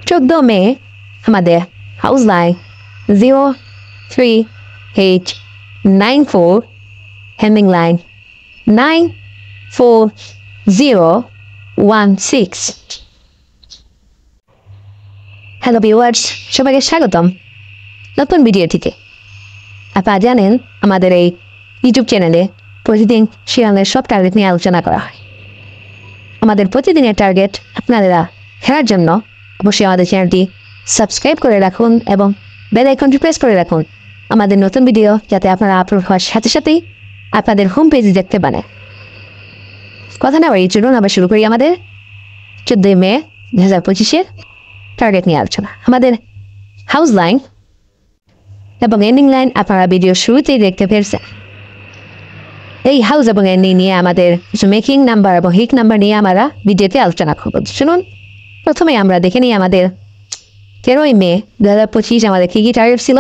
14 মে আমাদের house line 03H94 Hemming line 94016। Hello viewers, সবাইকে স্বাগতম নতুন ভিডিওটিতে। আপনারা জানেন আমাদের এই ইউটিউব চ্যানেলে প্রতিদিন শিয়ালের সব টার্গেট নিয়ে আলোচনা করা হয়। আমাদের প্রতিদিনের টার্গেট আপনারা খেলার জন্য অবশ্যই আমাদের চ্যানেলটি সাবস্ক্রাইব করে রাখুন এবং বেল আইকনটি প্রেস করে রাখুন আমাদের নতুন ভিডিও যাতে আপনারা আপলোড হওয়ার সাথে সাথেই আপনাদের হোম পেজে দেখতে পারেন। কথা না বাড়িয়ে চলুন আবার শুরু করি আমাদের 14 মে 2025-এর টার্গেট নিয়ে আলোচনা। আমাদের হাউস লাইন এবং এন্ডিং লাইন আপনারা ভিডিও শুরুতেই দেখতে পেরেছেন। এই হাউস এবং এন্ডিং নিয়ে আমাদের কিছু মেকিং নাম্বার এবং হিক নাম্বার নিয়ে আমরা ভিডিওতে আলোচনা করব। শুনুন, প্রথমে আমরা দেখে নিই আমাদের 13 মে 2025 আমাদের কী কী টার্গেট ছিল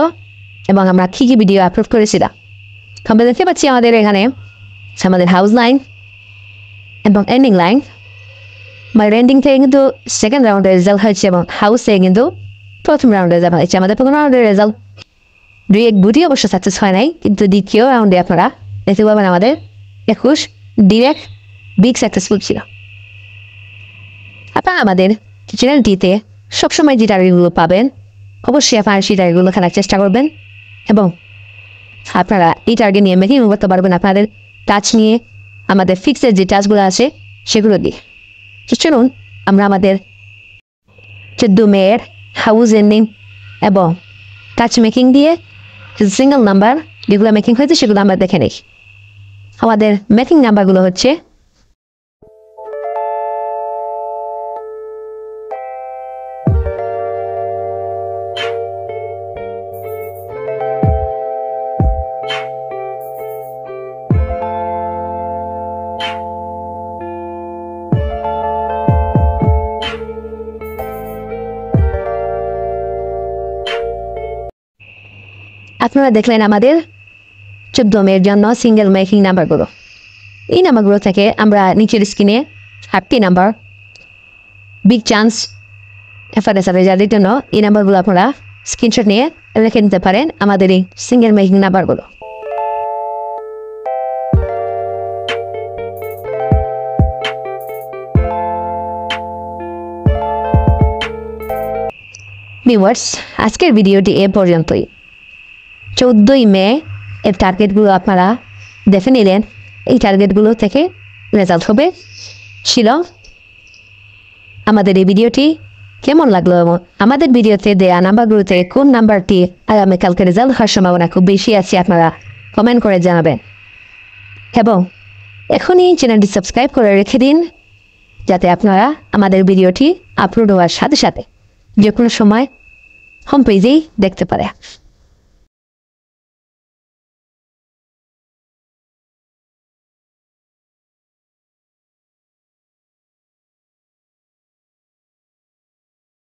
এবং আমরা কী কী ভিডিও আপলোড করেছিলাম। আমরা দেখতে পাচ্ছি আমাদের এখানে আমাদের হাউস লাইন এবং এন্ডিং লাইন। আমাদের এন্ডিং থেকে কিন্তু সেকেন্ড রাউন্ডের রেজাল্ট হয়েছে এবং হাউস থেকে কিন্তু প্রথম রাউন্ডের রেজাল্ট হয়েছে। আমাদের প্রথম রাউন্ডের রেজাল্ট 2-1 অবশ্য সাকসেস হয় নাই, কিন্তু দ্বিতীয় রাউন্ডে আপনারা দেখতে পাবেন আমাদের 21 ডিরেক্ট বিগ সাকসেসফুল ছিল। আপনারা আমাদের চ্যানেলটিতে সবসময় যে টার্গেটগুলো পাবেন অবশ্যই আপনারা সেই টার্গেটগুলো খেলার চেষ্টা করবেন এবং আপনারা এই টার্গেট নিয়ে মেকিং করতে পারবেন আপনাদের টাচ নিয়ে, আমাদের ফিক্সের যে টাচগুলো আছে সেগুলো দিয়ে। তো চলুন আমরা আমাদের 14 মেয়ের হাউস এন্ডিং এবং টাচ মেকিং দিয়ে সিঙ্গেল নাম্বার যেগুলো মেকিং হয়েছে সেগুলো আমরা দেখে নিই। আমাদের মেকিং নাম্বারগুলো হচ্ছে আপনারা দেখলেন আমাদের 14 মের জন্য সিঙ্গেল মেকিং নাম্বারগুলো। এই নাম্বারগুলো থেকে আমরা নিচের স্ক্রিনে 8টি নাম্বার বিগ চান্স এফআরএস রেজাল্টের জন্য এই নাম্বারগুলো আপনারা স্ক্রিনশট নিয়ে রেখে নিতে পারেন আমাদের এই সিঙ্গেল মেকিং নাম্বারগুলো। ভিউয়ার্স, আজকের ভিডিওটি এ পর্যন্তই। 14 মে এর টার্গেটগুলো আপনারা দেখে নিলেন। এই টার্গেটগুলো থেকে রেজাল্ট হবে ছিল। আমাদের এই ভিডিওটি কেমন লাগলো এবং আমাদের ভিডিওতে দেয়া নাম্বারগুলোতে কোন নাম্বারটি আগামীকালকে রেজাল্ট হওয়ার সম্ভাবনা খুব বেশি আছে আপনারা কমেন্ট করে জানাবেন এবং এখনই চ্যানেলটি সাবস্ক্রাইব করে রেখে দিন যাতে আপনারা আমাদের ভিডিওটি আপলোড হওয়ার সাথে সাথে যে কোনো সময় হোম পেজেই দেখতে পারে।